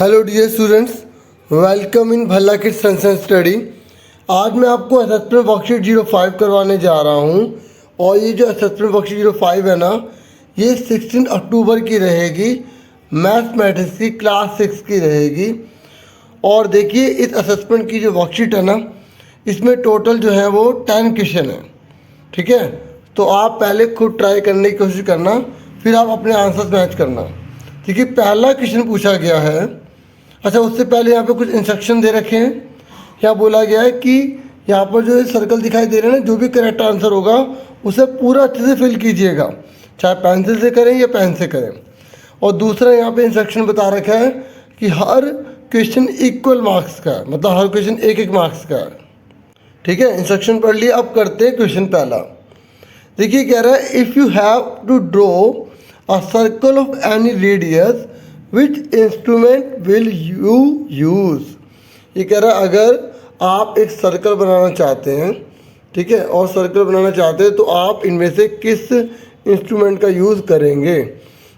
Hello dear students, welcome in Bhalla kids science and study. आज मैं आपको असेसमेंट वर्कशीट 05 करवाने जा रहा हूँ। और ये जो असेसमेंट वर्कशीट 05 है ना, ये 16 अक्टूबर की रहेगी। मैथमेटिक्स की क्लास 6 की रहेगी। और देखिए, इस असेसमेंट की जो वर्कशीट है ना, इसमें टोटल जो है वो 10 क्वेश्चन है। ठीक है, तो आप पहले खुद ट्राई करने की कोशिश करना, फिर आप अपने आंसर्स मैच करना। ठीक है, पहला क्वेश्चन पूछा गया है। अच्छा, उससे पहले यहाँ पे कुछ इंस्ट्रक्शन दे रखे हैं। यहाँ बोला गया है कि यहाँ पर जो सर्कल दिखाई दे रहे हैं ना, जो भी करेक्ट आंसर होगा उसे पूरा अच्छे से फिल कीजिएगा, चाहे पेंसिल से करें या पेन से करें। और दूसरा यहाँ पे इंस्ट्रक्शन बता रखा है कि हर क्वेश्चन इक्वल मार्क्स का है, मतलब हर क्वेश्चन एक एक मार्क्स का है। ठीक है, इंस्ट्रक्शन पढ़ लिए। अब करते हैं क्वेश्चन पहला। देखिए, कह रहा है if you have to draw a circle of any radius which instrument will you use. ये कह रहा है अगर आप एक सर्कल बनाना चाहते हैं, ठीक है, और सर्कल बनाना चाहते हैं तो आप इनमें से किस इंस्ट्रूमेंट का यूज़ करेंगे।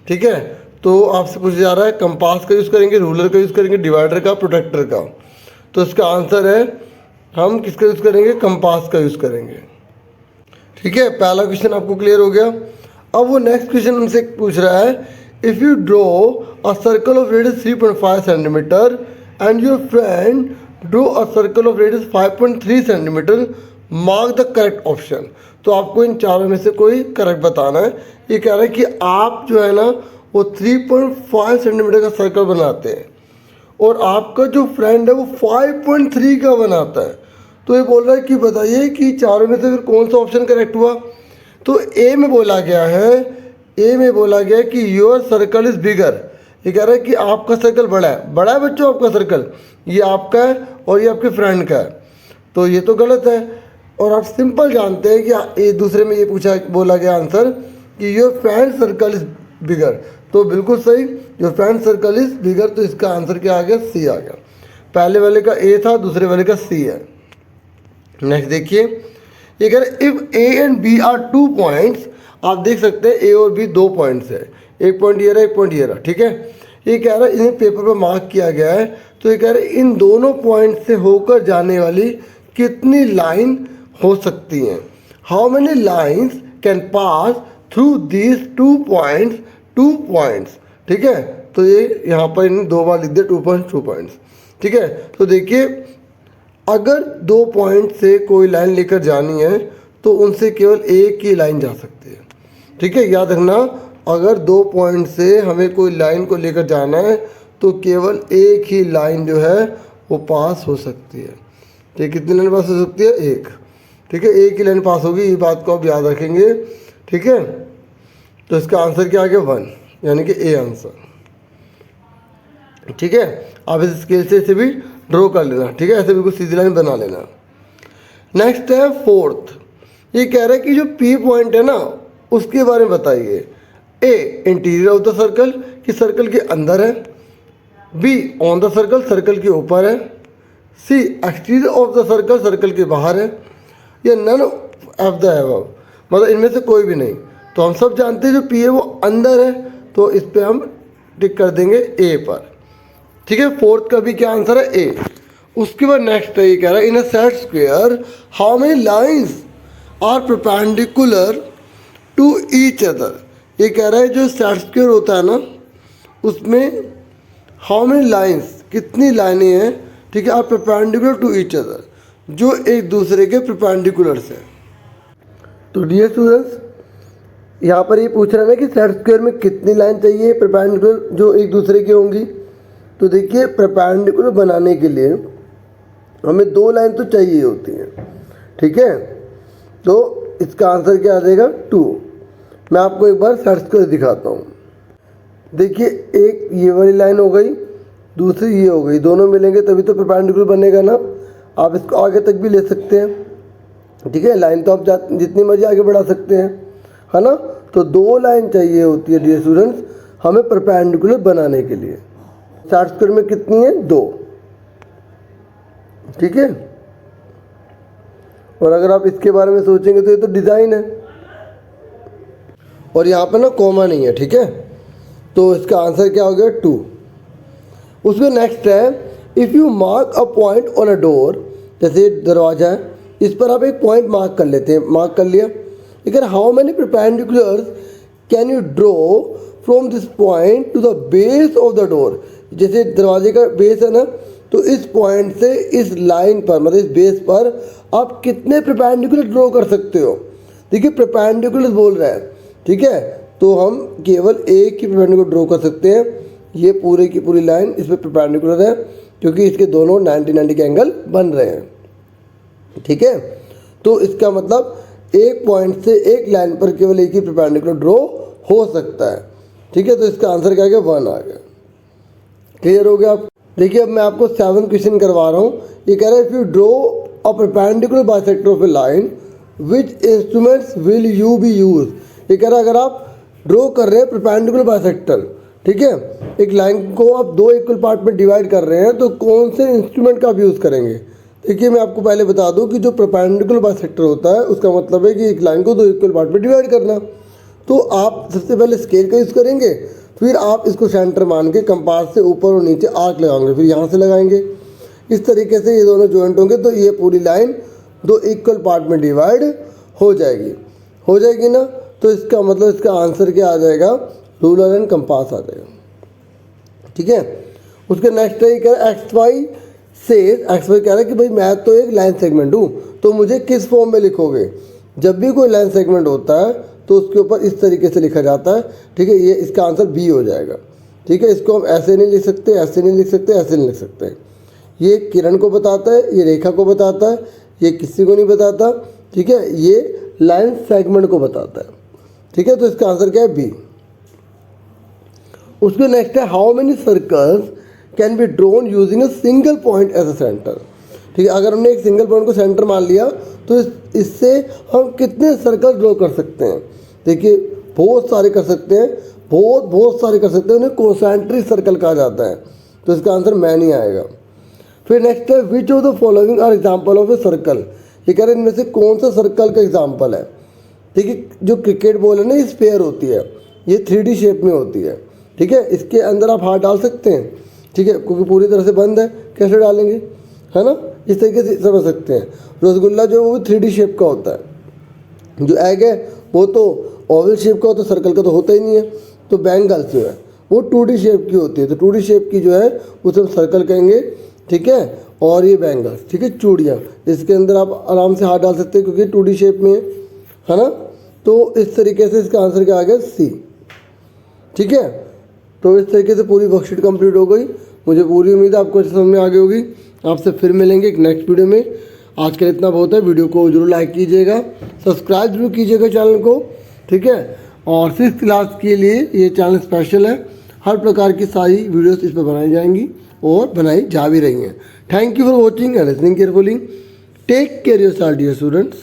ठीक है, तो आपसे पूछा जा रहा है कंपास का यूज़ करेंगे, रूलर का यूज़ करेंगे, डिवाइडर का, प्रोटेक्टर का। तो इसका आंसर है हम किसका यूज़ करेंगे, कंपास का यूज़ करेंगे। ठीक है, पहला क्वेश्चन आपको क्लियर हो गया। अब वो नेक्स्ट क्वेश्चन हमसे पूछ रहा है if you draw a circle of radius 3.5 centimetre and your friend draw a circle of radius 5.3 centimetre, mark the correct option. तो आपको इन चारों में से कोई करेक्ट बताना है। ये कह रहा है कि आप जो है ना वो 3.5 सेंटीमीटर का सर्कल बनाते हैं और आपका जो फ्रेंड है वो 5.3 का बनाता है। तो ये बोल रहा है कि बताइए कि चारों में से फिर कौन सा ऑप्शन करेक्ट हुआ। तो ए में बोला गया है कि योर सर्कल इज़ बिगर। ये कह रहा है कि आपका सर्कल बड़ा है बच्चों, आपका सर्कल ये आपका है और ये आपके फ्रेंड का है। तो ये तो गलत है। और आप सिंपल जानते हैं कि दूसरे में ये बोला गया आंसर कि your friend circle is bigger. तो बिल्कुल सही, your friend circle is bigger. तो इसका आंसर क्या आ गया, सी आ गया। पहले वाले का ए था, दूसरे वाले का सी है। नेक्स्ट देखिए, ये कह रहे if A and B are 2 points. आप देख सकते हैं ए और बी 2 पॉइंट्स है, एक पॉइंट ये रहा, एक पॉइंट ये रहा। ठीक है, ये कह रहा है इन्हें पेपर पर मार्क किया गया है। तो ये कह रहे हैं इन दोनों पॉइंट से होकर जाने वाली कितनी लाइन हो सकती हैं। How many lines can pass through these 2 points. ठीक है, तो ये यहाँ पर इन्हें 2 बार लिख दिया, 2 पॉइंट्स। ठीक है, तो देखिए अगर 2 पॉइंट से कोई लाइन लेकर जानी है तो उनसे केवल एक ही लाइन जा सकती है। ठीक है, याद रखना, अगर 2 पॉइंट से हमें कोई लाइन को लेकर जाना है तो केवल एक ही लाइन जो है वो पास हो सकती है। ठीक, कितनी लाइन पास हो सकती है, एक। ठीक है, एक ही लाइन पास होगी, ये बात को आप याद रखेंगे। ठीक है, तो इसका आंसर क्या आ गया, 1, यानी कि ए आंसर। ठीक है, आप इस स्केल से इसे भी ड्रॉ कर लेना। ठीक है, ऐसे बिल्कुल सीधी लाइन बना लेना। नेक्स्ट है 4th। ये कह रहा है कि जो पी पॉइंट है ना उसके बारे में बताइए। A interior of the circle, कि सर्कल के अंदर है। B on the circle, circle के ऊपर है। C exterior of the circle, circle के बाहर है। या नन ऑफ द अबव, मतलब इनमें से कोई भी नहीं। तो हम सब जानते हैं जो पी है वो अंदर है, तो इस पर हम टिक कर देंगे ए पर। ठीक है, 4th का भी क्या आंसर है, ए। उसके बाद नेक्स्ट है, ये कह रहा है in a set square how many lines are perpendicular to each other. ये कह रहा है जो सेट स्क्वायर होता है ना उसमें हाउ मेनी लाइंस, कितनी लाइनें हैं, ठीक है, are perpendicular to each other, जो एक दूसरे के परपेंडिकुलर से। तो डियर स्टूडेंट्स, यहाँ पर ये पूछ रहा है ना कि सेट स्क्वायर में कितनी लाइन चाहिए परपेंडिकुलर जो एक दूसरे की होंगी। तो देखिए, परपेंडिकुलर बनाने के लिए हमें 2 लाइन तो चाहिए होती हैं। ठीक है, तो इसका आंसर क्या आ जाएगा, 2। मैं आपको एक बार सर्च कर दिखाता हूँ। देखिए, एक ये वाली लाइन हो गई, दूसरी ये हो गई, दोनों मिलेंगे तभी तो परपेंडिकुलर बनेगा ना। आप इसको आगे तक भी ले सकते हैं। ठीक है, लाइन तो आप जितनी मर्जी आगे बढ़ा सकते हैं, है ना। तो 2 लाइन चाहिए होती है डियर स्टूडेंट्स हमें परपेंडिकुलर बनाने के लिए। सेट स्क्वायर में कितनी है, 2। ठीक है, और अगर आप इसके बारे में सोचेंगे तो ये तो डिज़ाइन है और यहाँ पे ना कॉमा नहीं है। ठीक है, तो इसका आंसर क्या हो गया, 2। उसमें नेक्स्ट है if you mark a point on a door, जैसे दरवाजा है, इस पर आप एक पॉइंट मार्क कर लेते हैं, मार्क कर लिया। लेकिन how many perpendiculars can you draw from this point two the base of the door, जैसे दरवाजे का बेस है ना, तो इस पॉइंट से इस लाइन पर मतलब इस बेस पर आप कितने परपेंडिकुलर ड्रॉ कर सकते हो। देखिए परपेंडिकुलर बोल रहा है, ठीक है, तो हम केवल एक ही परपेंडिकुलर ड्रॉ कर सकते हैं। ये पूरे की पूरी लाइन इस पर परपेंडिकुलर है क्योंकि इसके दोनों 90 के एंगल बन रहे हैं, ठीक है। तो इसका मतलब एक पॉइंट से एक लाइन पर केवल एक ही परपेंडिकुलर ड्रॉ हो सकता है, ठीक है। तो इसका आंसर क्या आ गया, 1 आ गया। क्लियर हो गया आप। देखिए अब मैं आपको 7 क्वेश्चन करवा रहा हूँ। ये कह रहा है if you draw a perpendicular bisector of A line which instruments will you B use. ये कह रहा है अगर आप ड्रॉ कर रहे हैं परपेंडिकुलर बाइसेक्टर, ठीक है, एक लाइन को आप 2 इक्वल पार्ट में डिवाइड कर रहे हैं, तो कौन से इंस्ट्रूमेंट का आप यूज़ करेंगे। देखिए मैं आपको पहले बता दूं कि जो परपेंडिकुलर बाइसेक्टर होता है उसका मतलब है कि एक लाइन को 2 इक्वल पार्ट में डिवाइड करना। तो आप सबसे पहले स्केल का यूज़ करेंगे, फिर आप इसको सेंटर मान के कंपास से ऊपर और नीचे आर्क लगाएंगे, फिर यहाँ से लगाएंगे। इस तरीके से ये दोनों जॉइंट होंगे तो ये पूरी लाइन 2 इक्वल पार्ट में डिवाइड हो जाएगी ना। तो इसका मतलब इसका आंसर क्या आ जाएगा, रूलर एंड कंपास आ जाएगा, ठीक है। उसके नेक्स्ट है क्या, एक्स वाई कह रहा है कि भाई मैं तो एक लाइन सेगमेंट हूँ, तो मुझे किस फॉर्म में लिखोगे। जब भी कोई लाइन सेगमेंट होता है तो उसके ऊपर इस तरीके से लिखा जाता है, ठीक है। ये इसका आंसर बी हो जाएगा, ठीक है। इसको हम ऐसे नहीं लिख सकते, ऐसे नहीं लिख सकते, ऐसे नहीं लिख सकते। ये किरण को बताता है, ये रेखा को बताता है, ये किसी को नहीं बताता, ठीक है। ये लाइन सेगमेंट को बताता है, ठीक है। तो इसका आंसर क्या है, बी। उसके नेक्स्ट है how many circles can be drawn using a single point as a centre, ठीक है। अगर हमने एक सिंगल पॉइंट को सेंटर मान लिया तो इससे हम कितने सर्कल ड्रॉ कर सकते हैं। देखिए बहुत सारे कर सकते हैं, बहुत सारे कर सकते हैं, उन्हें कॉन्सेंट्रिक सर्कल कहा जाता है। तो इसका आंसर मैं नहीं आएगा। फिर नेक्स्ट है which of the following are example of a circle. ये कह रहे हैं इनमें से कौन सा सर्कल का एग्जाम्पल है। देखिए जो क्रिकेट बॉल है ना, ये स्पेयर होती है, ये 3D शेप में होती है, ठीक है। इसके अंदर आप हाथ डाल सकते हैं, ठीक है, क्योंकि पूरी तरह से बंद है, कैसे डालेंगे, है ना। इस तरीके से समझ सकते हैं। रसगुल्ला जो है वो 3D शेप का होता है, जो एग है वो तो ओवल शेप का होता है, सर्कल का तो होता ही नहीं है। तो बैंगल्स जो है वो 2D शेप की होती है, तो 2D शेप की जो है उसे हम सर्कल कहेंगे, ठीक है। और ये बैंगल्स, ठीक है, चूड़ियाँ, इसके अंदर आप आराम से हाथ डाल सकते हैं क्योंकि 2D शेप में है ना। तो इस तरीके से इसका आंसर क्या आ गया, सी, ठीक है। तो इस तरीके से पूरी वर्कशीट कंप्लीट हो गई। मुझे पूरी उम्मीद है आपको अच्छी समझ में आ गई होगी। आपसे फिर मिलेंगे एक नेक्स्ट वीडियो में। आज के लिए इतना बहुत है। वीडियो को जरूर लाइक कीजिएगा, सब्सक्राइब जरूर कीजिएगा चैनल को, ठीक है। और 6th क्लास के लिए ये चैनल स्पेशल है, हर प्रकार की सारी वीडियोस इस पर बनाई जाएंगी और बनाई जा भी रही हैं। Thank you for watching and listening carefully. Take care yourself dear students.